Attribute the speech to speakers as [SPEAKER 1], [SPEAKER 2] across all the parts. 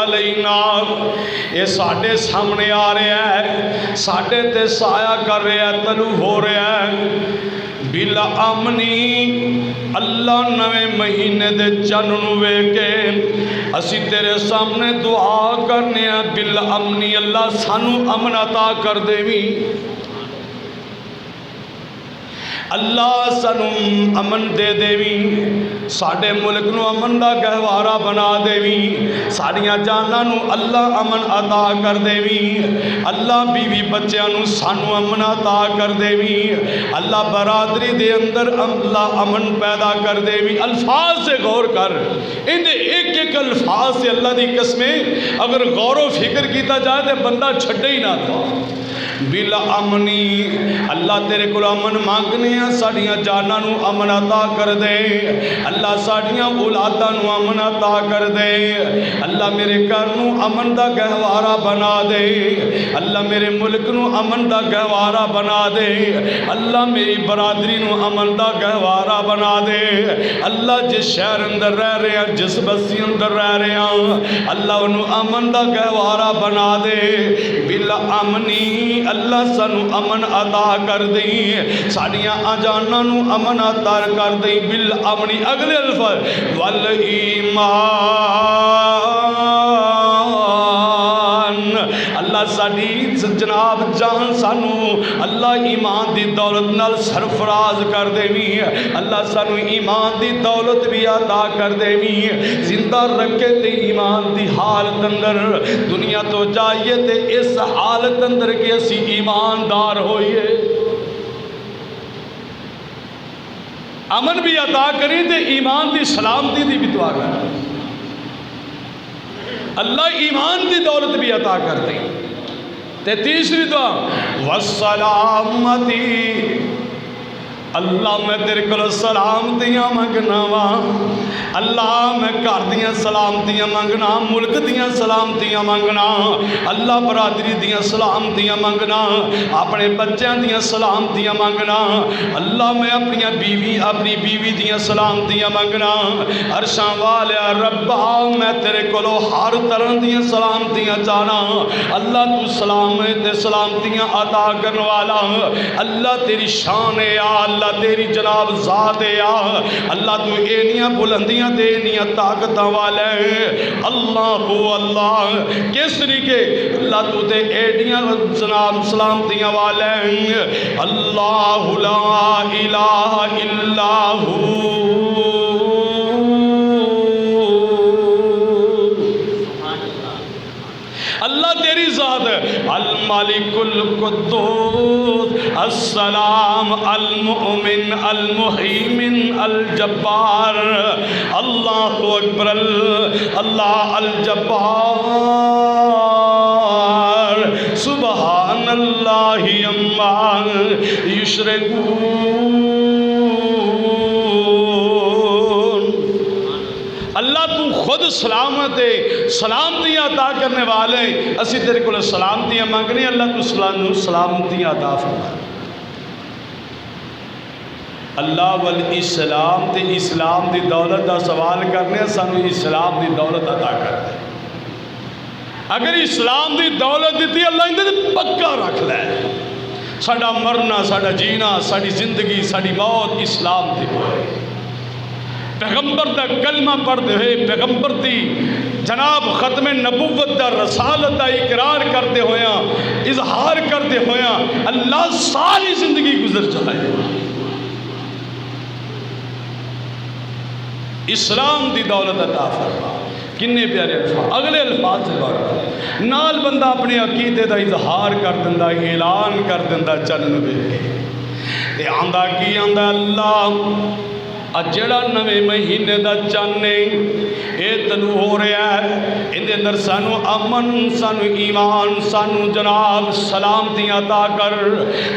[SPEAKER 1] علینا یہ ساڈے سامنے آ رہا ہے، ساڈے تے سایہ کر رہا ہے، طلوع ہو رہا ہے بالامنی۔ اللہ نویں مہینے دے چن نو ویکھ کے اسی تیرے سامنے دعا کرنے ہیں بالامنی، اللہ سانو امن عطا کر دیویں، اللہ سانو امن دے دیویں، ساڈے ملک نو امن دا گہوارہ بنا دیویں، ساڈیاں جاناں نو اللہ امن عطا کر دیویں، اللہ بیوی بچیاں نو سانو امن عطا کر دیویں، اللہ برادری دے اندر اللہ امن پیدا کر دیویں۔ الفاظ سے غور کر، ان دے ایک ایک الفاظ سے اللہ دی قسمیں اگر غور و فکر کیتا جائے تو بندہ چھڈے ہی نہ تھا۔ بالامنی، اللہ تیرے کو امن مانگنے ہیں، ساڑیاں جاناں نو امن عطا کر دے، اللہ ساڑیاں اولاداں نو امن عطا کر دے، اللہ میرے گھر نو امن دا گہوارہ بنا دے، اللہ میرے ملک نو امن دا گہوارہ بنا دے، اللہ میری برادری نو امن دا گہوارہ بنا دے، اللہ جس شہر اندر رہ رہے ہیں، جس بستی اندر رہ رہے ہیں، اللہ انہوں امن دا گہوارہ بنا دے۔ بالامنی، اللہ سانو امن عطا کر دیں، ساڑیاں آجاناں نو امن عطا کر دیں۔ بالامنی، اگلے الفاظ والایمان، اللہ ساڑی جناب جان سانو اللہ ایمان دی دولت نال سرفراز کر دیویں، اللہ سانو ایمان دی دولت بھی عطا کر دیویں، زندہ رکھے تے ایمان دی حالت اندر، دنیا تو جائیے تے اس حالت اندر کہ اسی ایماندار ہوئیے، امن بھی عطا کریں تے ایمان دی سلامتی دی بھی دعا کریں، اللہ ایمان دی دولت بھی عطا کر دیں۔ تے تیسری دعا والسلامتی، اللہ میں تیرے کو سلامتیاں منگنا وا، اللہ میں گھر دیاں سلامتیاں منگنا، ملک دیاں سلامتیاں منگنا، اللہ برادری دیاں سلامتیاں منگنا، اپنے بچیاں دیاں سلامتیاں منگنا، اللہ میں اپنی بیوی دیاں سلامتیاں منگنا، عرشاں والے ربا میں تیرے کو ہر طرح دیاں سلامتیاں چاہنا، اللہ تو سلامت سلامتیاں عطا کرنے والا، اللہ تیری شان ہے، اللہ تیری جناب ذات ہے، اللہ تو اینیاں بلندیاں دے اینیاں طاقتاں والے، اللہ ہو اللہ کس طریقے، اللہ تو دے اینیاں جناب سلامتیاں والے، اللہ لا الہ الا ہو، اللہ تیری ذات ہے، الملک القدوس السلام المؤمن المہیمن الجبار، اللہ اکبر، اللہ الجبار، سبحان اللہ عما یشرکون، اللہ تو خود سلامت ہے، سلامتیاں عطا کرنے والے، اسی تیرے کو سلامتیاں مانگنے، اللہ تو سلامتیاں عطا فرما، اللہ والاسلام تے اسلام دی دولت دا سوال کرنے، سانو اسلام دی دولت عطا کر دے، اگر اسلام دی دولت دیتی اللہ اندھے پکا رکھ لے، ساڑا مرنا، ساڑا جینا، ساڑی زندگی، ساڑی موت اسلام دی ہوئے، پیغمبر دا کلمہ پڑھتے ہوئے، پیغمبر دی جناب ختم نبوت دا رسالت دا اقرار کرتے ہویا، اظہار کرتے ہویا، اللہ ساری زندگی گزر جائے، اسلام دی دولت عطا فرما، کنے پیارے الفاظ، اگلے الفاظ سے بات، نال بندہ اپنے عقیدے دا اظہار کر دندہ، اعلان کر دندہ، چلن بے تے آندہ کی آندہ اللہ جڑا نویں مہینے دا چانے اے طلوع ہو رہا ہے، اندے اندر سانو امن، سانو ایمان، سانو جناب سلامتیاں عطا کر،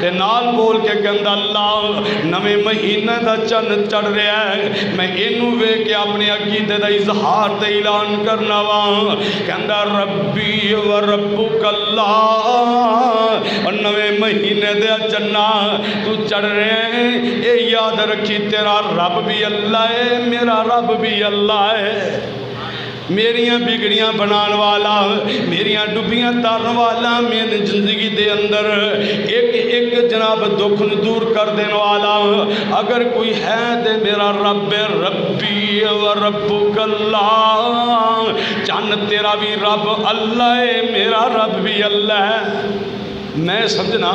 [SPEAKER 1] تے نال بول کے کہندہ اللہ نویں مہینے دا چن چڑھ رہا ہے، میں انہوں وے کے اپنے عقیدے دا اظہار تے اعلان کرنا وا، کہندہ ربی و ربک اللہ، اور نویں مہینے دے چنہ تو چڑھ رہے ہیں، اے یاد رکھی تیرا رب بھی اللہ ہے، میرا رب بھی اللہ ہے، میریاں بگڑیاں بنان والا، میریاں ڈبیاں تارن والا، میری زندگی دے اندر ایک ایک جناب دکھ دور کر دین والا اگر کوئی ہے تے میرا رب ربی و ربک اللہ، چند تیرا بھی رب اللہ ہے، میرا رب بھی اللہ ہے۔ میں سمجھنا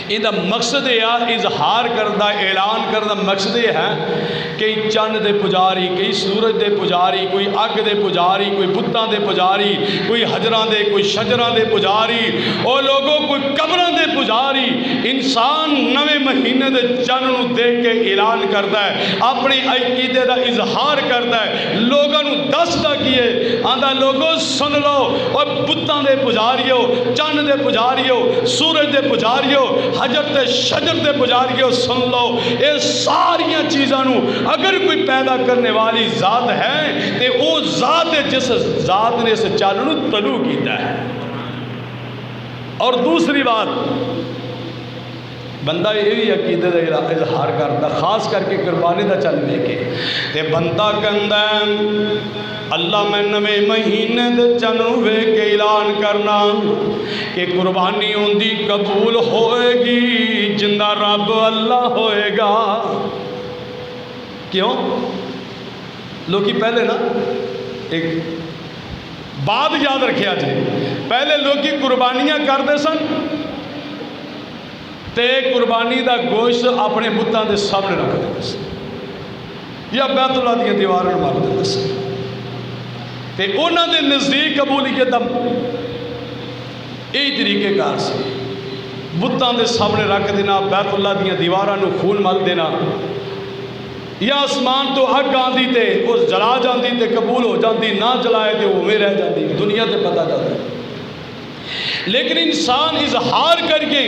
[SPEAKER 1] ان دا مقصد یہ اظہار کردہ اعلان کردہ مقصد یہ ہے کہ چند دے پجاری، کئی سورج دے پجاری، کوئی اگ دے پجاری، کوئی بتاں دے پجاری، کوئی حجراں دے، کوئی شجراں دے پجاری، اور لوگوں کوئی قبراں دے پجاری، انسان نویں مہینے دے چند نو دیکھ کے اعلان کرتا ہے، اپنی عقیدے دا اظہار کرتا ہے، لوگوں نو دسدا کیے آندا لوگوں سن لو، اور بتاں دے پجاریو، چند دے پجاریو، سورج دے پجاریو، حجر تے شجر تے پجاریو سن لو، اے ساریاں چیزاں نو اگر کوئی پیدا کرنے والی ذات ہے تے وہ ذات ہے جس ذات نے اس چل نو طلوع کیتا ہے۔ اور دوسری بات بندہ یہ بھی عقیدے دا اظہار کرتا، خاص کر کے قربانی دا چل لے کے تے بندہ کہندا اللہ میں نویں مہینے دے چنوے کے اعلان کرنا کہ قربانی ہوندی قبول ہوئے گی، جندہ رب اللہ ہوئے گا۔ کیوں؟ لوگی پہلے نا ایک بات یاد رکھیا جی، پہلے لوگی قربانیاں کرتے سن تے قربانی دا گوشت اپنے بتاں دے سامنے رکھ دیتے سن یا بیت اللہ دی دیواروں مار دیتے سن تے انہاں دے نزدیک قبولیت دا یہی طریقے کار سی، بتاں دے سامنے رکھ دینا، بیت اللہ دی دیواراں نو خون مل دینا، یا آسمان تو اگ آندی تے اس جلا جاندی تے قبول ہو جاندی، نہ جلائے تے وہ میں رہ جاندی، دنیا تے پتہ جاتا ہے۔ لیکن انسان اظہار کر کے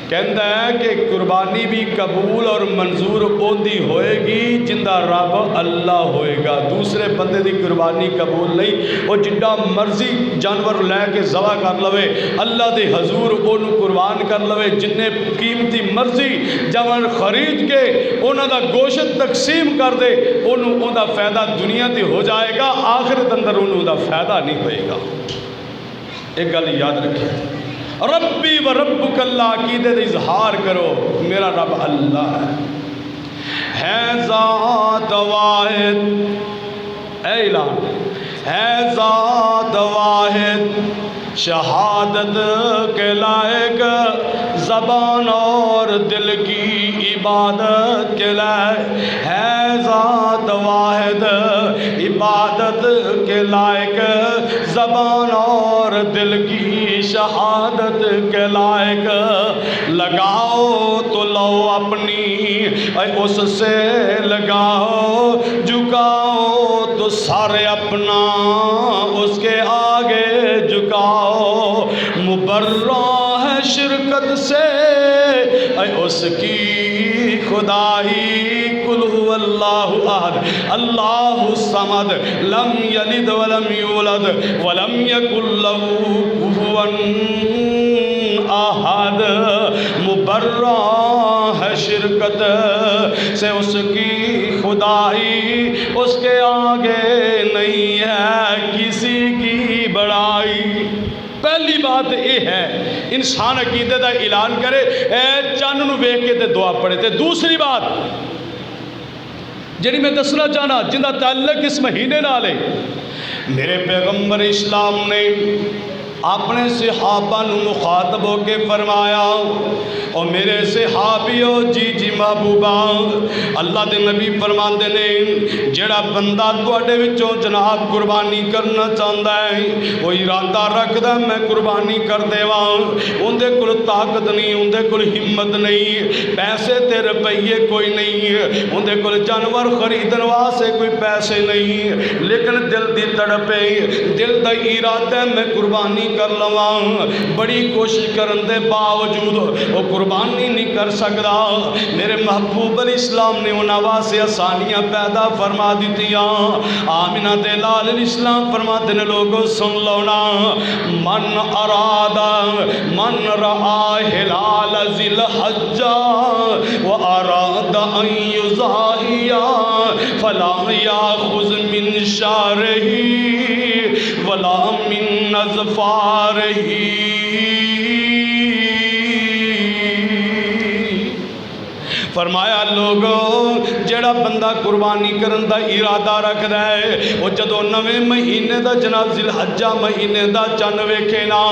[SPEAKER 1] کہندا ہے کہ قربانی بھی قبول اور منظور ہوندی ہوئے گی جندہ رب اللہ ہوئے گا، دوسرے بندے دی قربانی قبول نہیں، وہ جڈا مرضی جانور لے کے ذبح کر لوے، اللہ دے حضور انہوں قربان کر لوے، جنہیں قیمتی مرضی جانور خرید کے انہوں دا گوشت تقسیم کر دے، انہوں دا فائدہ دنیا تے ہو جائے گا، آخرت اندر انہوں دا فائدہ نہیں ہوئے گا۔ ایک گل یاد رکھیں، ربی و ربک اللہ، عقیدے دے اظہار کرو میرا رب اللہ ہے ذات واحد، اے اعلان ہے ذات واحد، شہادت کے لائق، زبان اور دل کی عبادت کے لائق، ہے ذات واحد عبادت کے لائق، زبان اور دل کی شہادت کے لائق، لگاؤ تو لو اپنی اس سے لگاؤ، جھکاؤ تو سارے اپنا اس کے آگے جھکاؤ، مبرہ ہے شرکت سے اس کی خدائی، قل هو اللہ احد اللہ الصمد لم یلد ولم یولد ولم یکن له کفوا احد، مبرہ ہے شرکت سے اس کی خدائی، اس کے آگے نہیں ہے کسی کی بڑائی۔ پہلی بات یہ ہے انسان عقیدے دا اعلان کرے، اے چند نو ویکھ کے تے دعا پڑھے، تے دوسری بات جنہی میں دسنا چاہنا جن دا تعلق اس مہینے نالے، میرے پیغمبر اسلام نے اپنے صحابہ نو مخاطب ہو کے فرمایا، اور میرے صحابیو جی محبوبہ، اللہ دے نبی فرماندے نے جڑا بندہ تواڈے وچوں جناب قربانی کرنا چاہندا ہے، وہ ارادہ رکھدا میں قربانی کر دیواں، اندے کول طاقت نہیں، اندے کول ہمت نہیں، پیسے تے روپیے کوئی نہیں، اندے کول جانور خریدن واسطے کوئی پیسے نہیں، لیکن دل دی تڑپ ہے، دل دا ارادہ میں قربانی کر لواں، بڑی کوشش کرن دے باوجود وہ قربانی نہیں کر سکدا۔ میرے محبوب علیہ السلام نے انہاں واسطے آسانیاں پیدا فرما دیتیاں۔ آمنہ دے لال علیہ السلام فرماتے ہیں لوگوں سن لو نا، من اراد من رآ ہلال ذی الحجہ و اراد ان یضاحی فلا یاخذ من شعرہ ولا من اظفارہ۔ فرمایا لوگوں جڑا بندہ قربانی کرن دا ارادہ رکھدا ہے وہ جدوں نویں مہینے دا جناب ذی الحجہ مہینے دا چن ویکھے نا،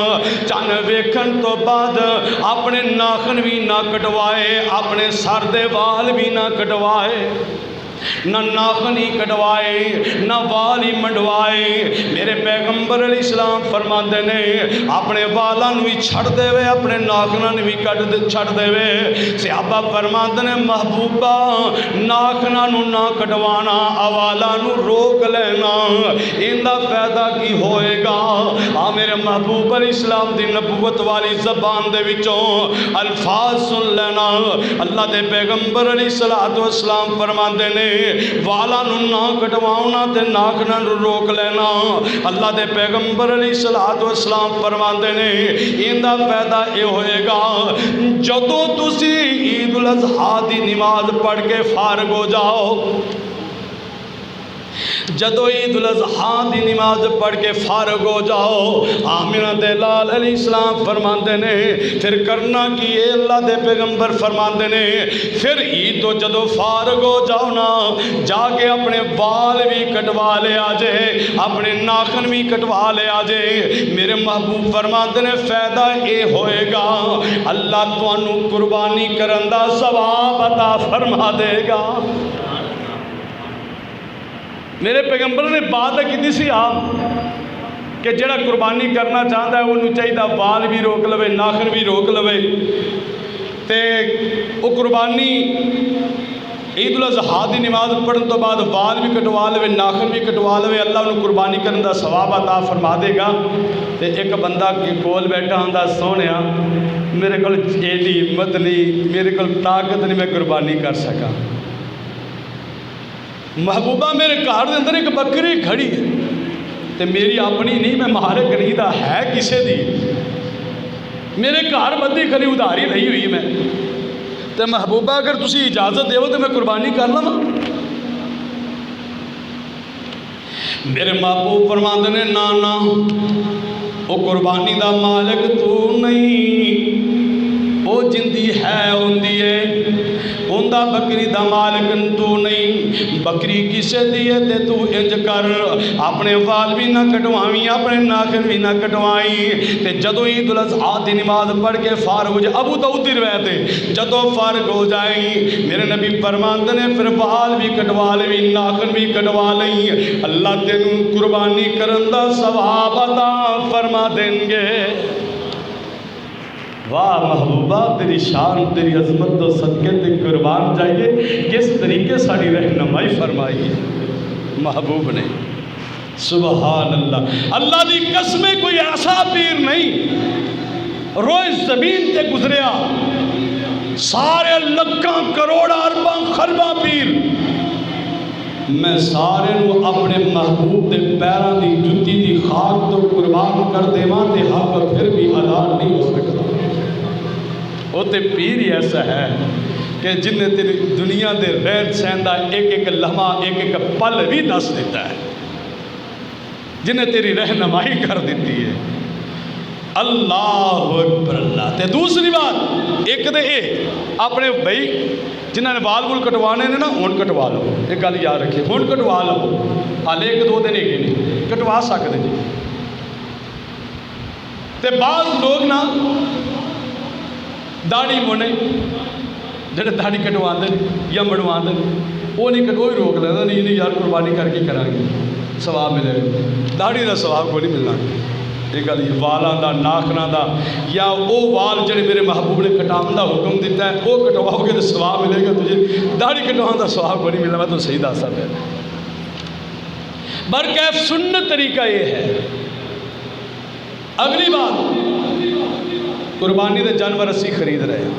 [SPEAKER 1] چن ویکھن تو بعد اپنے ناخن بھی نہ کٹوائے، اپنے سر دے وال بھی نہ کٹوائے، نہ ناخن ہی کٹوائے نہ وال ہی منڈوائے۔ میرے پیغمبر علیہ السلام فرماندے نے اپنے والاں نوں بھی چھڑ دے وے، اپنے ناخناں نوں بھی چھڑ دے وے۔ صحابہ فرماندے نے محبوبہ ناخناں نوں نہ کٹوانا، والاں نوں روک لینا، ایندا فائدہ کی ہوئے گا؟ میرے محبوب علیہ السلام دی نبوت والی زبان دے وچوں الفاظ سن لینا۔ اللہ دے پیغمبر علیہ السلام فرماندے نے والا نو نہ کٹواؤنا تے ناخناں نو روک لینا۔ اللہ دے پیغمبر علیہ السلام فرماندے نے ایندا فائدہ اے ہوئے گا جدوں تسی عید الاضحیٰ دی نماز پڑھ کے فارغ ہو جاؤ، جدو عید الاضحیٰ دی نماز پڑھ کے فارغ ہو جاؤ، آمنہ دے لال علیہ السلام فرماندے نے پھر کرنا کی اے اللہ دے پیغمبر فرماندے نے پھر عید تو جدو فارغ ہو جاؤ نا جا کے اپنے بال بھی کٹوا لے آجے، اپنے ناخن بھی کٹوا لے آجے۔ میرے محبوب فرماندے نے فائدہ اے ہوئے گا اللہ تانوں قربانی کرن دا ثواب عطا فرما دے گا۔ میرے پیغمبر نے بات کی سی آپ کہ جڑا قربانی کرنا چاہتا ہے انہوں چاہیے وال بھی روک لوے، ناخن بھی روک لوے، تے وہ قربانی عید الاضحیٰ دی نماز پڑھن تو بعد وال بھی کٹوا لوے، ناخن بھی کٹوا لوے، اللہ انہوں قربانی کرن دا ثواب عطا فرما دے گا۔ تے ایک بندہ کے کول بیٹھا ہوندا سونیا میرے کول ایڈی ہمت نہیں، میرے کول طاقت نہیں، میں قربانی کر سکا۔ محبوبہ میرے گھر دے اندر ایک بکری کھڑی ہے تے میری اپنی نہیں، میں مہارے خریدا ہے کسے دی، میرے گھر بدی کھڑی ادھاری رہی ہوئی میں تے محبوبہ اگر تسی اجازت دیو تو میں قربانی کر لوں۔ میرے محبوب فرماندے نے نا وہ قربانی دا مالک تو نہیں، وہ جندی ہے ہوندی ہے، ہوندہ بکری دا مالک تو نہیں، بکری کسے دیئے تے تو انج کر اپنے وال بھی نہ کٹوائیں، اپنے ناخن بھی نہ کٹوائیں، تے جدو عید الاضحیٰ دی نماز پڑھ کے فارغ ہو جائے، ابو داؤد دی روایت ہے جدو فارغ ہو جائیں میرے نبی فرماندے نے پھر وال بھی کٹوا لیں، ناخن بھی کٹوا لیں، اللہ تینوں قربانی کرن دا ثواب عطا فرما دیں گے۔ واہ محبوبہ تیری شان تیری عظمت تو صدقے تے قربان جائیے، کس طریقے ساری رہنمائی فرمائی محبوب نے۔ سبحان اللہ، اللہ دی قسمیں کوئی ایسا پیر نہیں روئے زمین تے گزریا، سارے لکھاں کروڑا ارباں خرباں پیر میں سارے نو اپنے محبوب دے پیراں دی جتی دی خاک تو قربان کر دیواں تے حق پھر بھی ادا نہیں ہو سکتا۔ وہ تے پیر ہی ایسا ہے کہ جن نے تیری دنیا دے رہن سہن دا ایک ایک لمحہ ایک ایک پل بھی دس دیتا ہے، جن نے تیری رہنمائی کر دیتی ہے۔ اللہ اکبر اللہ۔ تے دوسری بات ایک دے اے اپنے بھائی جنہاں نے بال بول کٹوانے نے نا ہون کٹوا لو، ایک گل یاد رکھے ہون کٹوا لو، حالے ایک دو دن ایک نہیں کٹوا سکتے جی۔ تے بعض لوگ نا داڑھی مونے جڑے داڑھی کٹواندے یا مڑواندے وہ نہیں کٹو ہی روک لینا، نہیں یار قربانی کر کے کریں گے ثواب ملے گا، داڑھی دا ثواب کو نہیں ملنا۔ یہ گل والاں دا ناخناں دا یا وہ وال جڑے میرے محبوب نے کٹاؤن دا حکم دیتا ہے وہ کٹواؤ گے تو ثواب ملے گا، تجھے داڑھی کٹواؤں دا ثواب کو نہیں ملنا۔ میں تو صحیح دستا پیا، برکیف سنت طریقہ یہ ہے اگلی بات، قربانی دے جانور اسی خرید رہے ہیں،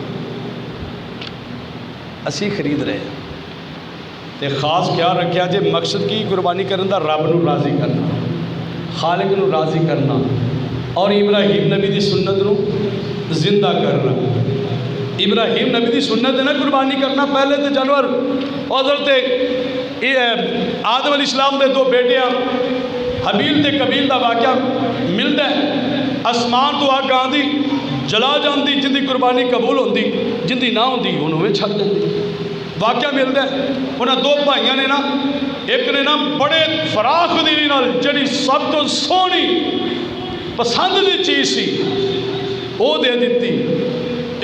[SPEAKER 1] اسی خرید رہے ہیں تے خاص خیال رکھیا جے مقصد کی قربانی کرنے دا رب نو راضی کرنا، خالق نو راضی کرنا اور ابراہیم نبی دی سنت نو زندہ کرنا۔ ابراہیم نبی دی سنت ہے نا قربانی کرنا، پہلے تے جانور حضرت آدم علیہ السلام دے دو بیٹیاں حابیل تے قابیل دا واقعہ ملتا ہے، آسمان تو اگ آندی جلا جاندی، جن دی قربانی قبول ہوندی، جن دی نہ ہوندی انہوں میں چھڑ جاندی، واقعہ ملتا ہے۔ انہاں دو بھائیاں نے نا، ایک نے نا بڑے فراخ دلی نال جڑی سب تو سونی پسند دی چیز سی وہ دے دیتی،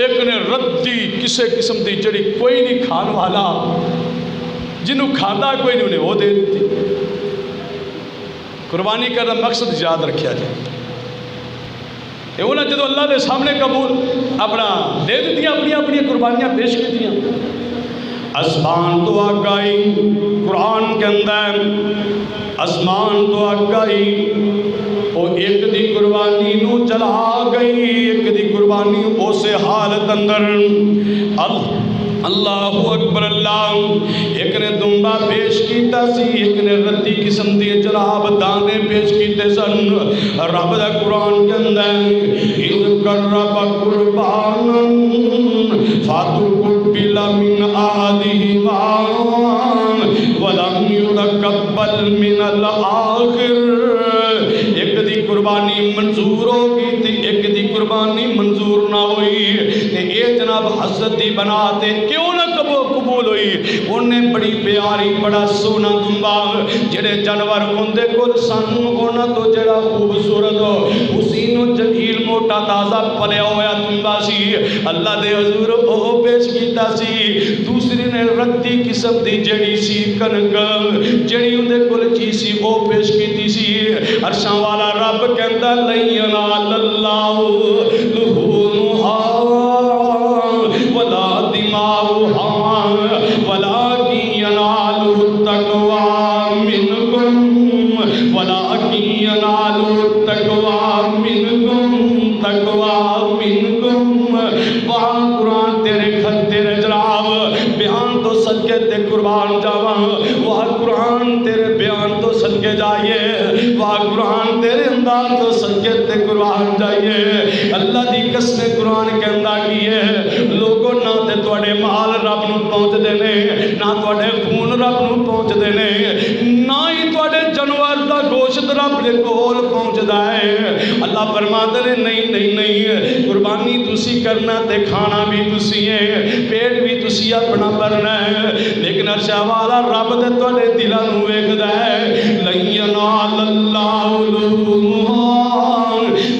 [SPEAKER 1] ایک نے ردی کسے قسم دی جڑی کوئی نہیں کھان والا، جنہوں کھانا کوئی نہیں انہیں وہ دے دیتی۔ قربانی کرنا مقصد یاد رکھیا جائے، یہ انہوں نے جدو اللہ دے سامنے قبول اپنا دے دیتی، اپنی قربانیاں پیش کی دیا۔ آسمان تو آگ آئی، قرآن کے اندر آسمان تو آگ آئی، وہ ایک دی قربانی نو جلا گئی، ایک دی قربانی اسے حالت اندر اللہ اکبر اللہ، ایک نے دمبا پیش کیتا سی، ایک نے ردی قسم دی جناب دانے پیش کیتے سن۔ رب دا قرآن کے اندر اذ قرب قربانا فتقبل من احدہما ولم يتقبل من الآخر، ایک دی قربانی منظور ہوگی تھی، ایک دی قربانی منظور نہ ہوئی، اے جناب حضرت دی بناتے کیوں نہ قبول ہوئی؟ انہیں بڑی پیاری بڑا سونا دمبا جڑے جانور اندے کول سن، انہاں تو جڑا خوبصورت حسین و جمیل موٹا تازہ پلیا ہویا دمبا سی، اللہ دے حضور او پیش کیتا سی۔ دوسری نے ردی قسم دی جڑی سی کنک جڑی اندے کول چی سی او پیش کیتی سی۔ عرشاں والا رب کہندا لن ینال اللہ لحومھا ولا دماؤھا ولکن ینالہ التقوی منکم ولکن ینالہ التقوی منکم تقوی منکم۔ وہاں قرآن تیرے خط تیرے جناب بیان تو صدقے تے قربان جاواں، وہاں قرآن تیرے بیان تو صدقے جائیے، وہاں قرآن تیرے انداز تو صدقے تے قربان جائیے۔ اللہ دی قسم قرآن کے اندر کی ہے، لوگوں نہ تے تواڈے مال رب نو پہنچ دینے، نہ تواڈے خون رب نو پہنچ دینے، نہ ہی تواڈے جانور دا گوشت رب دے کول پہنچدا ہے۔ اللہ فرماندے نے نہیں نہیں نہیں، قربانی تسی کرنا تے کھانا بھی تسی ہے، پیٹ بھی تسی اپنا بھرنا ہے، لیکن عرش والا رب دے تواڈے دلاں نو ویکھدا ہے۔ لن ینال اللہ لحومھا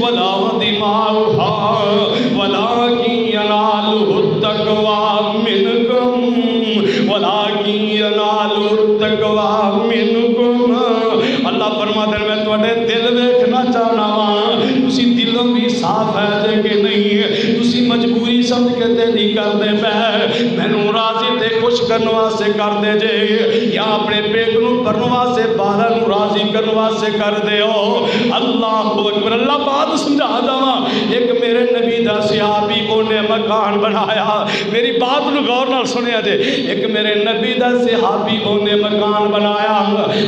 [SPEAKER 1] ولا دماؤھا ولکن ینالہ التقوی منکم ولکن ینالہ التقوی منکم۔ اللہ فرماتے ہیں میں تواڈے دل ویکھنا چاہنا وا، تسی دلوں بھی صاف ہے جے کہ نہیں، تسی مجبوری سمجھ کے تے نہیں کردے پے، مینوں راضی تے خوش کرن واسطے کردے جے، یا اپنے پیٹ نو بھرن واسطے باہر نو راضی کرن واسطے کردے ہو۔ اللہ اکبر، اللہ بات سمجھا جاواں، ایک میرے نبی دا صحابی اونے مکان بنایا، میری بات نو غور نال سنیا جے، ایک میرے نبی دا صحابی اونے مکان بنایا،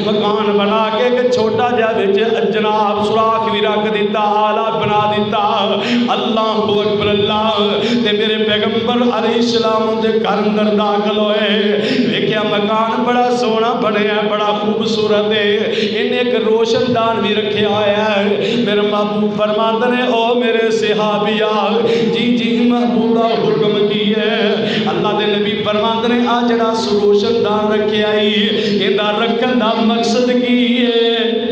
[SPEAKER 1] مکان بنا کے ایک چھوٹا جہا وچ جناب سوراخ بھی رکھ دیتا، آلہ بنا دیتا۔ اللہ اکبر اللہ، تے میرے پیغمبر علیہ السلام دے گھر اندر داخل ہوئے، ویکھیا مکان بڑا سونا بنیا بڑا خوبصورت ہے، انہیں ایک روشن دان بھی رکھے ہوا ہے۔ میرے محبوب فرماتے ہیں او میرے صحابیہ، جی جی محبوبہ حکم کی ہے۔ اللہ دے نبی فرماتے ہیں آ جڑا روشن دان رکھے آئی، اندہ رکھن دا مقصد کی ہے؟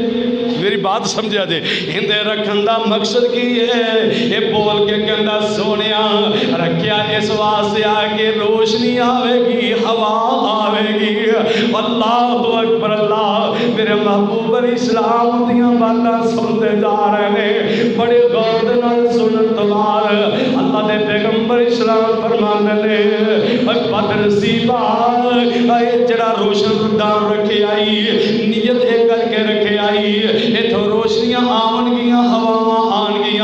[SPEAKER 1] میری بات سمجھا دے، اندے رکھن دا مقصد کی ہے؟ یہ بول کے کہندا سونیا رکھیا اس واسطے آگے روشنی آوے گی، ہوا آوے گی۔ اللہ اکبر اللہ، میرے محبوب علیہ السلام دیاں باتاں سنتے جا رہے ہیں، بڑے غور نال سنن تو بعد اللہ دے پیغمبر اسلام فرماندے نے بد نصیبا اے جڑا روشن دان رکھے آئی، نیت اے کر کے رکھے آئی، اتھوں روشنیاں آون گیاں، ہواواں آن گیاں،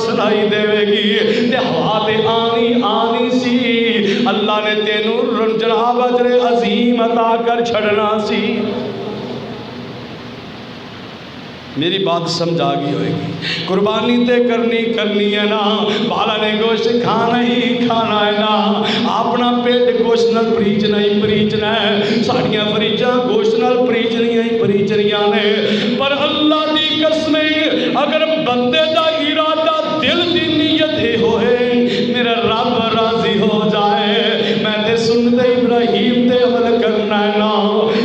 [SPEAKER 1] سنائی دے گی تے ہوا تے آنی آنی سی اللہ نے تینوں جناب اجر عظیم عطا کر چھڑنا سی۔ میری بات سمجھ آ گئی ہوئے گی۔ قربانی تے کرنی ہے نا، بالا نے گوشت کھانا ہی کھانا ہے نا، اپنا پیٹ گوشت نال پریچنا ہی پریچنا ہے، ساڑیاں فریجاں گوشت نال پریچنیاں ہی پریچنیاں نے، پر اللہ دی قسمیں اگر بندے دا ارادہ دل دی نیت ہے ہوئے میرا رب راضی ہو جائے، میں تے سنت ابراہیم تے عمل کرنا ہے نا،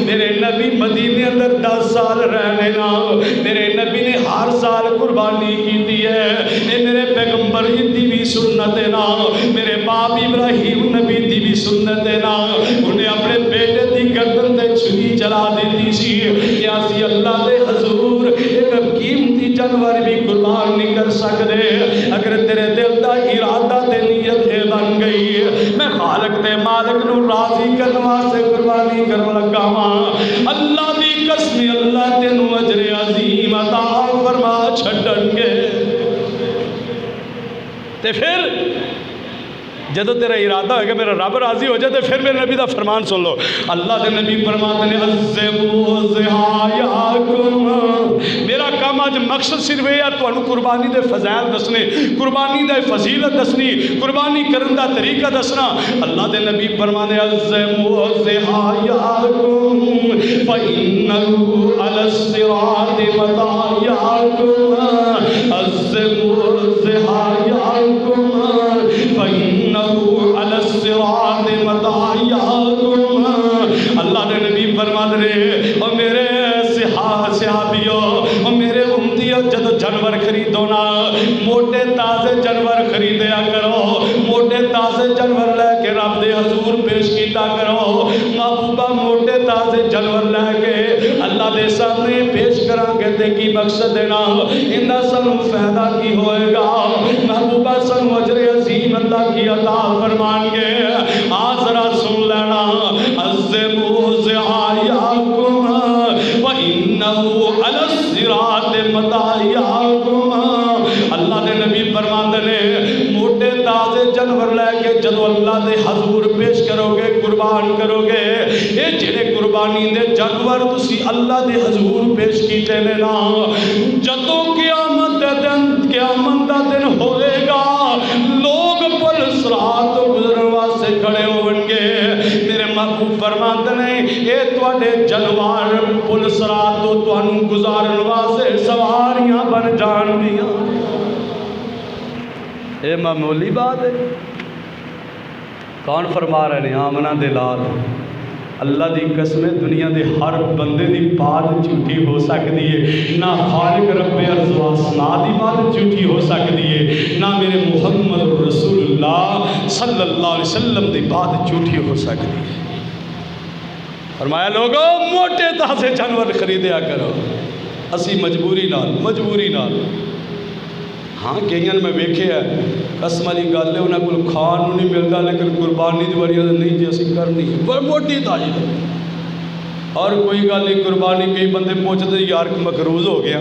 [SPEAKER 1] میرے نبی مدینے اندر 10 سال رہنے نا، میرے نبی نے ہر سال قربانی کی دی ہے، اے میرے پیغمبر دی بھی سنت ہے نا، میرے باپ ابراہیم نبی دی بھی سنت ہے نا، انہیں اپنے بیٹے دی گردن تے چھری چلا دیتی سی کہ اسی اللہ دے حضور ایک قیمتی جانور بھی قربان نہیں کر سکتے، اگر تیرے دل دا ارادہ تے نیت بن گئی میں خالق تے مالک نو راضی کرنے واسطے قربانی کرن لگا ہاں، اللہ دی قسم اللہ تینوں اجر عظیم عطا فرما چھڈن گے۔ تے پھر جدو تیرا ارادہ ہوگا میرا رب راضی ہو جائے تو پھر میرے نبی دا فرمان سن لو، اللہ دے نبی فرماتے ہیں عزموا ضحایاکم، میرا کام آج مقصد صرف ہے تو انہوں قربانی دے فضائل دسنے، قربانی دے فضیلت دسنی، قربانی کرن دا طریقہ دسنا۔ اللہ دے نبی فرماتے ہیں عزموا ضحایاکم فإنه علی الصراط مطایاکم، عزموا ضحایاکم فإنه علی الصراط مطایاکم۔ اللہ نے نبی فرماتے ہیں اور میرے صحابیوں اور میرے امتیوں جب جانور خریدو نا موٹے تازے جانور خریدیا کرو، موٹے تازے جانور لے کے رب دے حضور پیش کیتا کرو، محبوبہ موٹے تازے جانور لے کے اللہ دے سامنے پیش کران گے تے کی مقصد دینا اندہ سنو فائدہ کی ہوئے گا، محبوبہ سنو اجر عظیم اللہ کی عطا فرمان گے۔ آزرا سن لینا عزموا ضحایاکم وَإِنَّهُ عَلَى الصِّرَاطِ مَطَایاکم۔ اللہ نے نبی فرماتے ہیں موٹے تازے جانور لے کے جدو اللہ دے حضور پیش کرو گے قربان کرو گے، یہ جڑے قربانی دے جانور تسی اللہ دے حضور پیش کیتے نے نا، جدو قیامت دا دن ہوئے گا لوگ پل صراط گزرن واسطے کھڑے ہون گے، میرے محبوب فرماتے ہیں اے تواڈے جانور پل صراط تو تانوں گزارن واسطے سواریاں بن جان گیاں۔ اے معمولی بات ہے؟ کون فرما رہے ہیں؟ آمنہ دے لال اللہ دی قسم دنیا دے ہر بندے دی بات جھوٹی ہو سکتی ہے، نہ خالق رب ارض و اسماء دی بات جھوٹی ہو سکتی ہے، نہ میرے محمد رسول اللہ صلی اللہ علیہ وسلم دی بات جھوٹی ہو سکتی ہے۔ فرمایا لوگوں موٹے تازے جانور خریدیا کرو، اسی مجبوری نال ہاں کئیاں میں ویکھے ہے قسم والی گل ہے انہاں کول کھان نوں نہیں ملتا لیکن قربانی دی واری نہیں جی اسی کرنی ہے موٹی تازی، اور کوئی گل نہیں قربانی کئی بندے پوچھتے یار مقروض ہو گیا،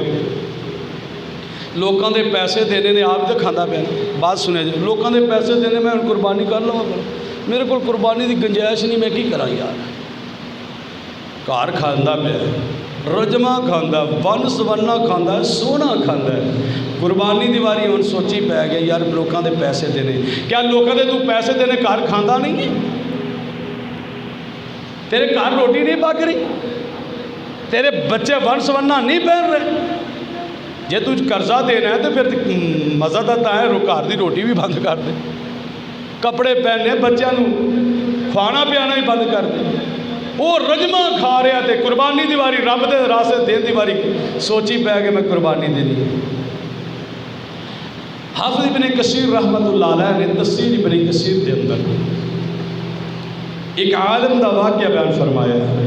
[SPEAKER 1] لوکاں دے پیسے دینے نے آپ تو کھانا پیا، بات سنے جائے لوکاں دے پیسے دینے میں قربانی کر لواں میرے کو قربانی دی گنجائش نہیں میں کی کراں یار، گھر کھاندا پیا رجما کھاندا ون سونا کھاندا سونا کھاندا ہے، قربانی دی واری ہن سوچی پی گیا یار لوکاں دے پیسے دینے، کیا لوکاں دے تو پیسے دینے گھر کھاندا نہیں ہے؟ تیرے گھر روٹی نہیں پک رہی، تیرے بچے ون سونا نہیں پہن رہے، جے تو قرضہ دینا ہے تو پھر مزہ دیتا ہے گھر دی روٹی بھی بند کر دے، کپڑے پہننے بچیاں نوں کھانا پیانا بھی بند کر دے، وہ رجمہ کھا رہا تے قربانی دی واری رب دے راستے دین دی واری سوچی پہ کہ میں قربانی دینی ہے۔ حافظ ابن کثیر رحمت اللہ علیہ نے تفسیر ابن کثیر دے اندر ایک عالم دا واقعہ بیان فرمایا ہے،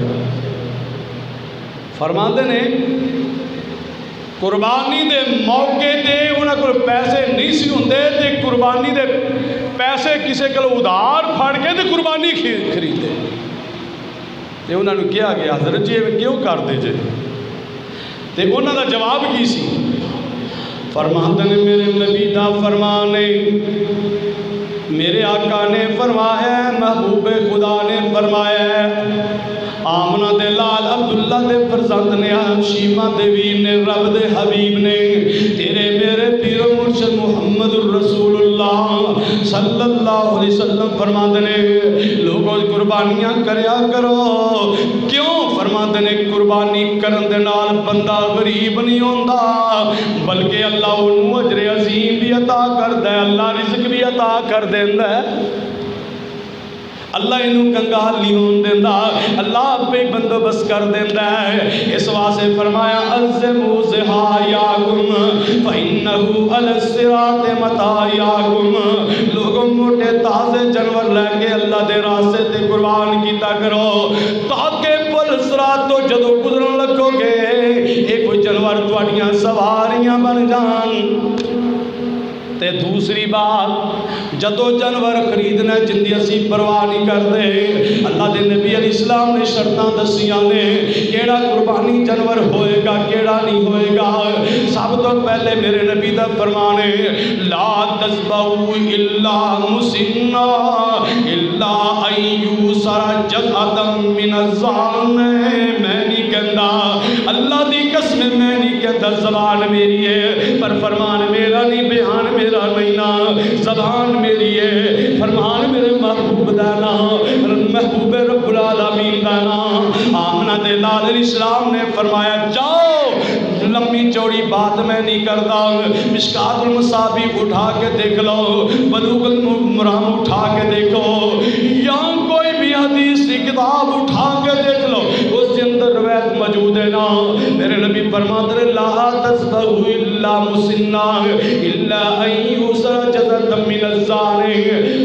[SPEAKER 1] فرماندے نے قربانی دے موقع تے انہاں کو پیسے نہیں سی ہوندے تے قربانی دے پیسے کسے کول ادھار پھڑ کے تے قربانی خریدے، تے انہوں نے کیا گیا حضرت جی کیوں کر دے جے، تے انہوں دا جواب کی سی، فرماتے ہیں میرے نبی دا فرمانے، میرے آقا نے فرمایا ہے، محبوب خدا نے فرمایا ہے، آمنہ دے لال عبداللہ دے فرزند نے، شیمہ دے ویر نے، رب دے حبیب نے، تیرے میرے پیر و مرشد محمد الرسول اللہ صلی اللہ علیہ وسلم فرماتے ہیں لوگوں قربانیاں کریا کرو۔ کیوں؟ فرماتے ہیں قربانی کرن دے نال بندہ غریب نہیں ہوندا، بلکہ اللہ انہوں اجر عظیم بھی عطا کردہ ہے، اللہ رزق بھی عطا کر دیندہ ہے، اللہ انہوں کنگال نہیں ہون دیندہ، اللہ پہ بندوبست کر دیندہ ہے۔ اس واسطے فرمایا الزموا ضحایاکم فإنہ علی الصراط مطایاکم، لوگوں موٹے تازے جانور لے کے اللہ دے راستے تے قربان کیتا کرو، تاکہ پل صراط تو جدو گزرن لگو گے ایک کوئی جانور تواڈیاں سواریاں بن جان۔ تے دوسری بات، جدو جانور خریدنا جن دی اسی پرواہ نہیں کرتے، اللہ دے نبی علیہ السلام نے شرطاں دسیاں نے کیڑا قربانی جانور ہوئے گا کیڑا نہیں ہوئے گا۔ سب تو پہلے میرے نبی دا فرمانے لا تذبحوا الا مسنا الا ان یوسر جزءا من الظان، میں نہیں کہندا اللہ دی قسم میں نہیں کہندا زبان میری ہے پر فرمان میرا نہیں، بیان میرا نہیں نا، زبان میری ہے، فرمان میرے محبوب دانا، محبوب رب العالمین دانا۔ آمنہ دے لال علیہ السلام نے فرمایا جاؤ، لمبی چوڑی بات میں نہیں کرتا، مشکات المصابی اٹھا کے دیکھ لو، بلوغ المرام اٹھا کے دیکھو، یا کوئی بھی حدیث کی کتاب اٹھا کے دیکھ لو، اس کے اندر روایت موجود ہے نا۔ میرے نبی فرماتے ہیں لا تذبحوا الا مسنا الا ان یوسر جزءا من الظان،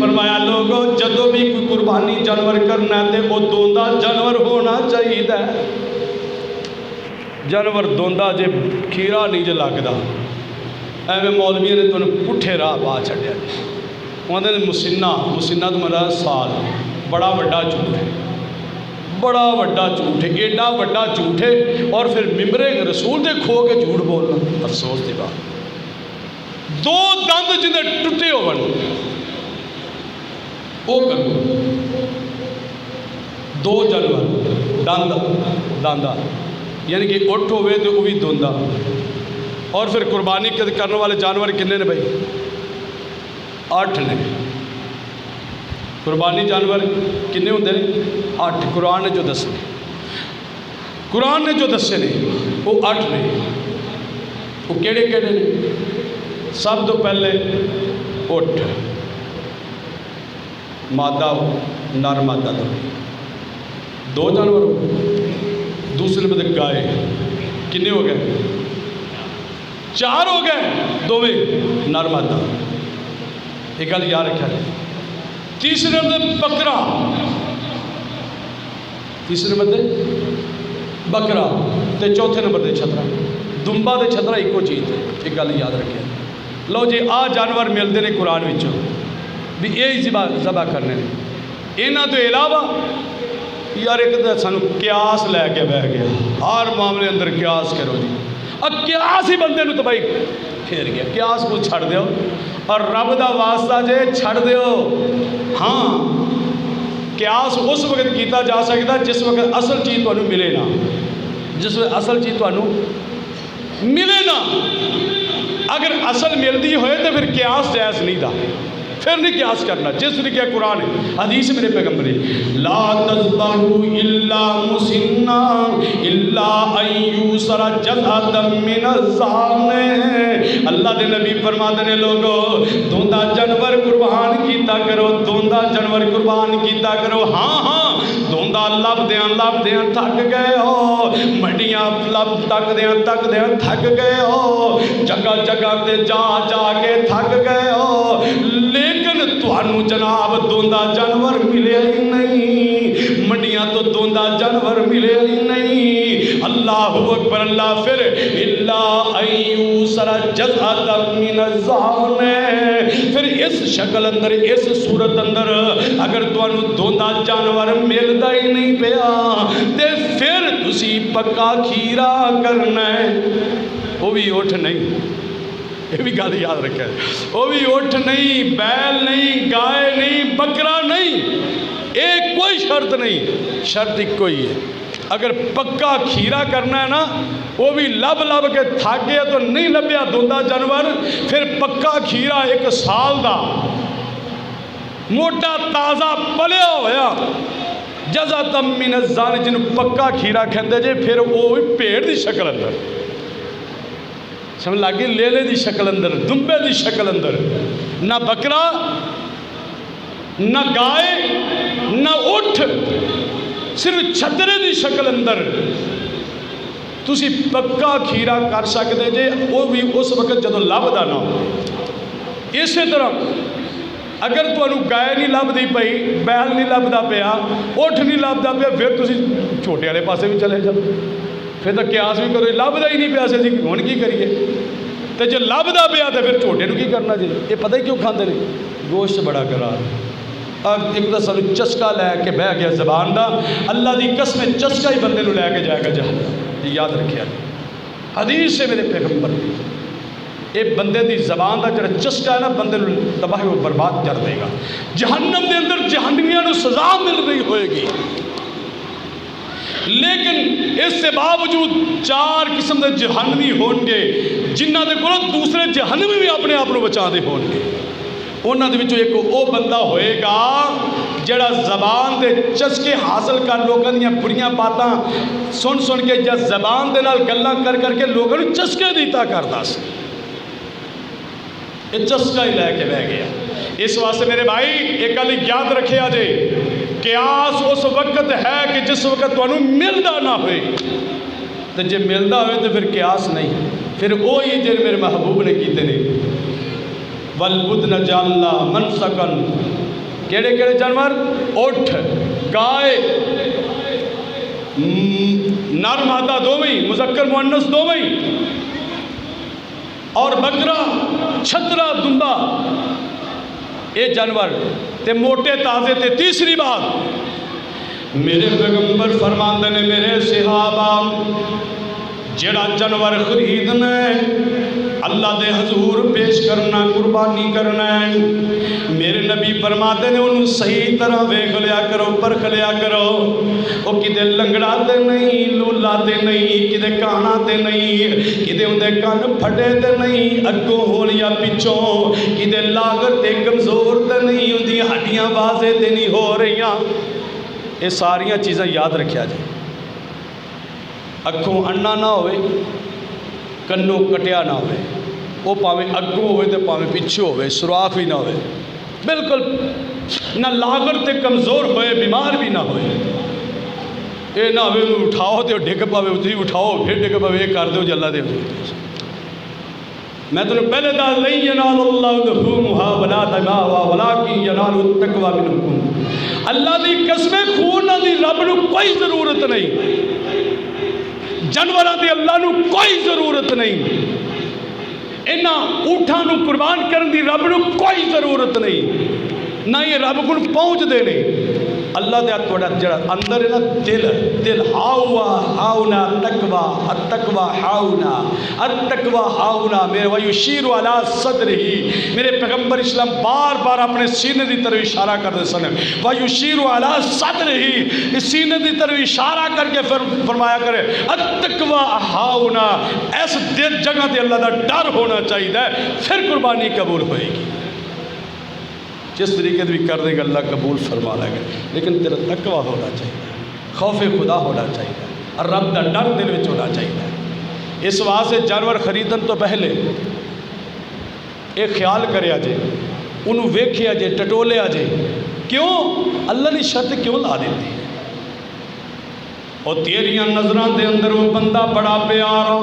[SPEAKER 1] فرمایا لوگوں جدو بھی کوئی قربانی جانور کرنا ہے وہ دوندا جانور ہونا چاہیے، جانور دوندا جے کھیرا نہیں جے لگدا، ایویں مولوی نے تمہیں پٹھے راہ پا چھڈیا، انہوں نے مسنہ تو مراد سال، بڑا وڈا جھوٹ ہے، بڑا وڈا جھوٹ ہے، ایڈا وڈا جھوٹ ہے، اور پھر ممبر رسول دے کھو کے جھوٹ بولنا، افسوس دی بات۔ دو دند جن ٹوٹے ہو وہ کرو، دو جانور داندا یعنی کہ اٹھ ہوئے تو وہ بھی دوندا، اور پھر قربانی کرنے والے جانور کنے نے بھائی؟ 8 نے۔ قربانی جانور کنے ہوندے نے؟ 8۔ قرآن نے جو دسے، قرآن نے جو دسے نے وہ 8 نے۔ وہ کیڑے کیڑے نے؟ سب تو پہلے اٹھ، مادہ نر مادہ دو جانور ہو، دوسرے بدے گائے، کنے ہو گئے؟ 4 ہو گئے، دوویں نر مادہ، ایک گل یاد رکھا ہے۔ تیسرے بدے بکرا، تیسرے بدے بکرا، تے چوتھے نمبر دے چھترا، دمبا دے چھترا ایکو چیز ہے، ایک گل یاد رکھے۔ لو جی آ جانور ملتے ہیں قرآن وچوں بھی یہی ذبح کرنے نے، انہاں تو علاوہ یار ایک تو سانو قیاس لے کے بہ گیا، ہر معاملے اندر قیاس کرو جی، اب قیاس ہی بندے نو تو بھائی پھیر گیا، قیاس کو چھڑ دیو، اور رب دا واسطہ جے چھڑ دیو۔ ہاں قیاس اس وقت کیتا جا سکتا جس وقت اصل چیز تو ملے نا، جس وقت اصل چیز تو ملے نا، اگر اصل ملتی ہوئے تو پھر قیاس جائز نہیں تھا، پھر نہیں قیاس کرنا، جس نے کیا قرآن ہے، حدیث میرے پیغمبر لا تذبحوا الا مسنا الا ان یوسر جزءا من الظان، اللہ دے نبی فرماتے ہیں لوگوں دوندا جانور قربان کیتا کرو، دوندا جانور قربان کیتا کرو۔ ہاں دوندا لب دیاں تھک گئے ہو، مڈیاں لب تک دیاں تھک گئے ہو، جگہ جگہ تے جا کے تھک گئے ہو، لیکن تھانوں جناب دوندا جانور ملے ہی نہیں، منڈیاں تو دوندا جانور ملے ہی نہیں۔ اللہ اکبر، اللہ پھر الا ان یوسر جزءا من الظان، پھر اس شکل اندر اس صورت اندر اگر تھانوں دوندا جانور ملدا ہی نہیں پیا تے پھر تسی پکا کھیرا کرنا ہے، وہ بھی اٹھ نہیں، یہ بھی گل یاد رکھا ہے، وہ بھی اٹھ نہیں، بیل نہیں، گائے نہیں، بکرا نہیں، ایک کوئی شرط نہیں، شرط ایک کوئی ہے، اگر پکا کھیرا کرنا ہے نا وہ بھی لب لب کے تھک گیا تو نہیں لبیا دوندا جانور، پھر پکا کھیرا 1 سال دا موٹا تازہ پلیا ہویا جزا من الزان جن پکا کھیرا کھندے جے، پھر وہ پیڑ دی شکل اندر سمجھ لگی، لیلے دی شکل اندر، دمبے دی شکل اندر، نہ بکرا نہ گائے نہ اٹھ، صرف چھترے دی شکل اندر تسی پکا کھیرا کر سکتے جے، وہ بھی اس وقت جدو لبدا نہ ہو۔ اسی طرح اگر تمہیں گائے نہیں لبدی پئی، بیل نہیں لبدا پیا، اٹھ نہیں لبدا پیا، پھر تسی چھوٹے والے پاسے بھی چلے جاؤ، پھر تو قیاس بھی کرو، لبدا ہی نہیں پیا سی جی ہن کی کریے، تو جو لبدا پیا تو پھر چھوٹے نو کی کرنا جی، یہ پتہ ہی کیوں کھاندے نے، گوشت بڑا قرار۔ اب ایک تو سانو چسکا لے کے بہ گیا زبان دا، اللہ دی قسم چسکا ہی بندے نو لے کے جائے گا جہنم، یہ یاد رکھیا جی، حدیث سے میرے پیغمبر دی، یہ بندے دی زبان دا جڑا چسکا ہے نا بندے نو تباہ و برباد کر دے گا، جہنم دے اندر جہنمیاں نو سزا مل رہی ہوئے گی، لیکن اس سے باوجود 4 قسم دے جہنمی ہون گے جنہاں دے کولوں دوسرے جہنمی بھی اپنے آپ کو بچا دے ہون گے، انہاں دے وچوں ایک وہ بندہ ہوئے گا جڑا زبان دے چسکے حاصل کر لوگاں دیاں بریاں باتاں سن کے یا زبان دے نال گلاں کر کے لوگاں نوں چسکے دیتا کردا سی، یہ چسکا ہی لے کے بہ گیا۔ اس واسطے میرے بھائی ایک گل یاد رکھے جے، قیاس اس وقت ہے کہ جس وقت تانوں ملدا نہ ہوئے، تو جے ملدا ہوئے تو پھر قیاس نہیں، پھر وہی جڑے میرے محبوب نے کیتے نے، وَالْبُدْنَ جَعَلْنَا مَنْسَكًا، کیڑے کیڑے جانور، اٹھ، گائے، نر مادہ دوویں، مذکر مؤنث دوویں، اور بکرا، چھترا، دمبا، یہ جانور تے موٹے تازے تے تیسری بات میرے پیغمبر فرماندے نے میرے صحابہ جڑا جانور خریدنا ہے اللہ دے حضور پیش کرنا قربانی کرنا ہے، میرے نبی فرماتے نے انہوں صحیح طرح ویکھ لیا کرو، پرکھ لیا کرو، وہ کدے لنگڑا تے نہیں، لولا تے نہیں، کدے کانا تے نہیں، کدے اندے کان پھٹے تے نہیں اگوں ہون یا پچھوں، کدے لاغر تے کمزور تے نہیں، اندی ہڈیاں واضح تے نہیں ہو رہیاں، یہ ساریاں چیزیں یاد رکھیا جائے، اکھوں انا نہ ہوئے، کنوں کٹیا نہ ہوئے، وہ پاویں اگوں ہوئے تو پاویں پیچھے ہوئے، سوراخ بھی نہ ہوئے، بالکل نہ لاغر تے کمزور ہوئے، بیمار بھی نہ ہوئے، اے نہ ہوئے اٹھاؤ تے ڈگ پاوے، اتنی اٹھاؤ پھر ڈگ پاوے، یہ کر دو جی اللہ دے میں تو پہلے دا لَن يَنَالَ اللَّهُ لُحُومُهَا وَلَا دِمَاؤُهَا وَلَٰكِن يَنَالُهُ التَّقْوَىٰ مِنكُمْ، اللہ دی قسمیں خون دی رب نو کوئی ضرورت نہیں، جانوراں دی اللہ نو کوئی ضرورت نہیں، انہاں اونٹاں نو قربان کرن دی رب نو کوئی ضرورت نہیں، نہ یہ رب کو پہنچ دے نہیں، اللہ دے توڑا جڑا اندر ہے نا دل ہاؤا ہاؤنا التقوی ہاؤنا التقوی ہاؤنا، میرے ویشیر علی صدرہی، میرے پیغمبر اسلام بار بار اپنے سینے دی طرف اشارہ کرتے سن، ویشیر علی صدرہی، سینے دی طرف اشارہ کر کے فرمایا کرے التقوی ہاؤنا، ایس جگہ دے اللہ دا ڈر ہونا چاہیے، پھر قربانی قبول ہوئے گی، جس طریقے بھی کر دے گا اللہ قبول فرما لے گا، لیکن تیرا تقوی ہونا چاہیے، خوف خدا ہونا چاہیے، اور رب دا ڈر دل وچ ہونا چاہیے۔ اس واسطے جانور خریدن تو پہلے ایک خیال کریا جے، انہوں ویکھیا جے، ٹٹولیا جے، کیوں اللہ نے شرط کیوں لا دیتی، اور تیریاں نظران دے اندر وہ بندہ بڑا پیارا،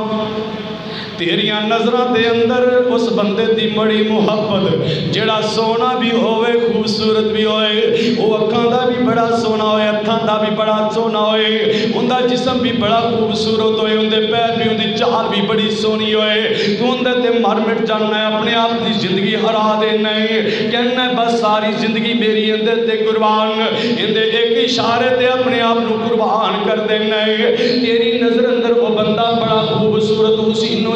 [SPEAKER 1] تیریاں نظران دے اندر اس بندے دی بڑی محبت، جڑا سونا بھی ہوئے خوبصورت بھی ہوئے، وہ اکھاں دا بھی بڑا سونا ہوئے، ہتھاں دا بھی بڑا سونا ہوئے، اندہ جسم بھی بڑا خوبصورت ہوئے، اندے پیر بھی اندی چال بھی بڑی سونی ہوئے، تو اندے تے مر مٹ جاننا ہے، اپنے آپ دی زندگی ہرا دینا ہے، کہنا ہے بس ساری زندگی میری اندے تے قربان، اندے ایک اشارے تے اپنے آپ نو قربان کر دینا ہے، تیری نظر اندر وہ بندہ بڑا خوبصورت حسین و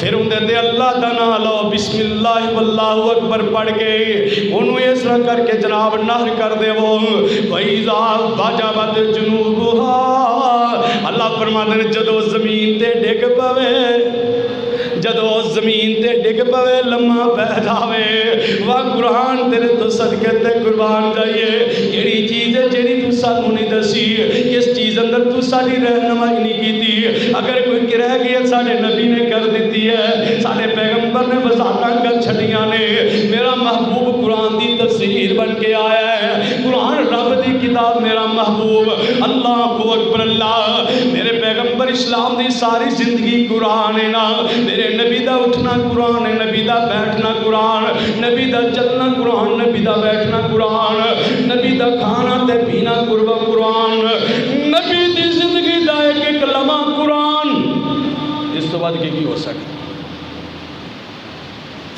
[SPEAKER 1] پھر اندر دے اللہ دا نام لو، بسم اللہ واللہ اکبر پڑھ کے انہوں اس طرح کر کے جناب نہر کر دے وہ وَإِذَا وَجَبَتْ جُنُوبُهَا، اللہ فرماتے ہیں جدو زمین تے ڈگ پوے، جدو زمین تے ڈگ پوے لمحہ بہ جاوے، وہ قرآن تیرے تو صدقے تے قربان جائیے، یہی چیز ہے جیڑی تو سانوں نہیں دسی، اس چیز اندر تو ساری رہنمائی نہیں کی تھی، اگر کوئی رہ گئی سارے نبی نے کر دیتی ہے، سارے پیغمبر نے وضاحتاں کر چھڑیاں نے، میرا محبوب قرآن دی تفسیر بن کے آیا ہے، قرآن رب دی کتاب میرا محبوب، اللہ اکبر اللہ، میرے پیغمبر اسلام دی ساری زندگی قرآن ہے نا، میرے نبی دا اٹھنا قرآن ہے، نبی دا بیٹھنا قرآن، نبی دا چلنا قرآن، نبی دا بیٹھنا قرآن، نبی دا کھانا تے پینا قرآن، نبی دی زندگی دا ایک ایک لمحہ قرآن، اس تو بعد کی ہو سکتا؟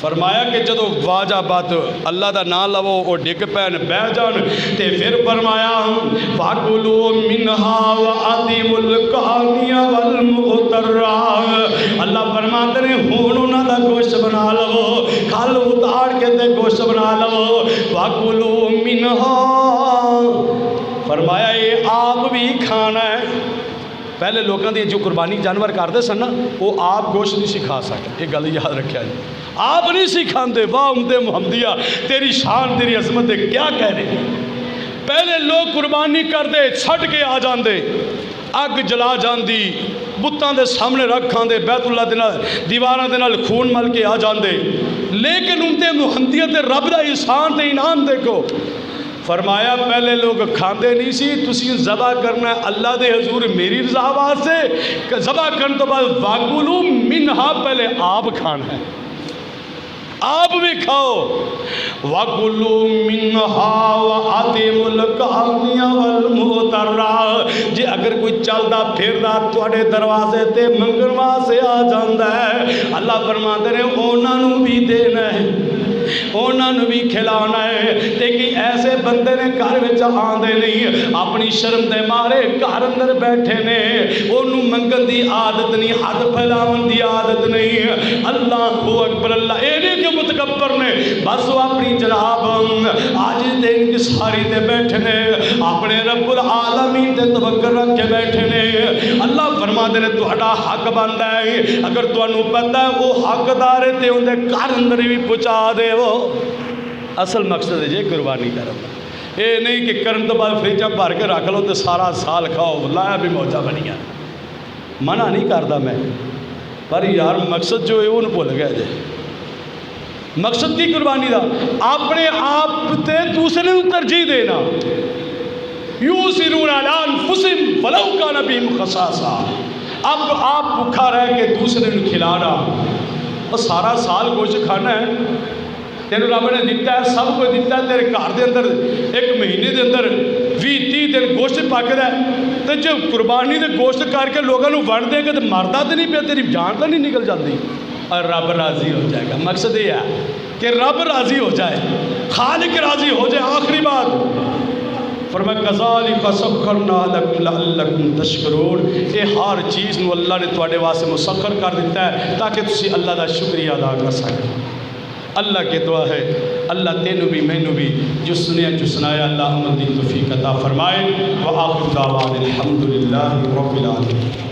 [SPEAKER 1] فرمایا کہ جدو واجہ بات اللہ دا نام لو او ڈگ پین بہ جان تے پھر فرمایا فَاكُلُوا مِنْهَا وَأَطِيمُوا الْقَانِيَ وَالْمُعْتَرَّ، اللہ فرماتے ہیں ہون انہاں دا گوشت بنا لو، کھال اتار کے تے گوشت بنا لو، فَاكُلُوا مِنْهَا، فرمایا یہ آپ بھی کھانا ہے۔ پہلے لوگوں دی جو قربانی جانور کرتے سن نا وہ آپ گوشت نہیں سکھا سکتے، یہ گل یاد رکھیا جی، آپ نہیں سکھاندے، واہ امد محمدیہ تیری شان تیری عظمت ہے، کیا کہہ رہے ہیں؟ پہلے لوگ قربانی کرتے چھٹ کے آ جاندے، اگ جلا جاندی، بتاں دے سامنے رکھاں دے، بیت اللہ دے نال دیواراں دے نال خون مل کے آ جاندے، لیکن امد محمدیہ تے رب دا احسان تے انعام دیکھو، فرمایا پہلے لوگ کھاندے نہیں سی، تسی ذبح کرنا ہے اللہ دے حضور میری رضا واسطے، ذبح کرنے تو بعد وَاكُلُوا مِنْهَا، پہلے آپ کھانا ہے، آپ بھی کھاؤ، وَاكُلُوا مِنْهَا وَأَطِيمُوا الْقَانِيَ وَالْمُعْتَرَّ، جی اگر کوئی چلدا پھردا تواڈے دروازے تے منگن واسطے آ جاندا ہے، اللہ فرماتے ہیں انہاں نوں بھی دینا ہے، انہاں نوں بھی کھلانا ہے، لیکن ایسے بندے نے گھر وچ آندے نہیں، اپنی شرم دے مارے گھر اندر بیٹھے نے، انہوں منگن دی عادت نہیں، ہاتھ پھیلاون دی عادت نہیں، اللہ اکبر اللہ، اے نہیں کہ متکبر نے، بس وہ اپنی جناب آج دن کی ساری تے بیٹھے نے، اپنے رب العالمین تے توکل رکھ کے بیٹھے نے، اللہ فرماتے ہیں تہاڈا حق بندا ہے، اگر تانوں پتہ ہے وہ حقدار ہے تے اون دے گھر اندر بھی پہنچا دے، وہ اصل مقصد ہے جی قربانی کرنا، یہ نہیں کہ کرن تو بعد فریجاں بھر کے رکھ لو تے سارا سال کھاؤ، لایا بھی موجہ بنیا، منع نہیں کردا میں، پر یار مقصد جو ہے وہ بھول گیا جی، مقصد کی قربانی دا اپنے آپ تے دوسرے کو ترجیح دینا، یُؤْثِرُونَ عَلَىٰ أَنفُسِهِمْ وَلَوْ كَانَ بِهِمْ خَصَاصَةٌ، اب آپ بھوکا رہ کے دوسرے کو کھلانا، اور سارا سال گوشت کھانا ہے، تیرے رب نے دیتا ہے، سب کو دیتا ہے، تیرے گھر دے اندر ایک مہینے دے اندر 20-30 دن گوشت پکدا ہے، تو جو قربانی دے گوشت کر کے لوگوں کو ون دے گا تو مردا تو نہیں پیا، تیری جان تو نہیں نکل جاتی، اور رب راضی ہو جائے گا۔ مقصد یہ ہے کہ رب راضی ہو جائے، خالق راضی ہو جائے۔ آخری بات فرمایا کذالک سخرنا لکم لعلکم تشکرون، یہ ہر چیز نو اللہ نے تواڈے واسطے مسخر کر دیتا ہے تاکہ تسی اللہ دا شکریہ ادا کر سکیں۔ اللہ کے دعا ہے اللہ تینوں بھی مینوں بھی جو سنیا جو سنایا اللہ عمل دی توفیق عطا فرمائے۔ وآخر دعوانا الحمدللہ رب العالمین۔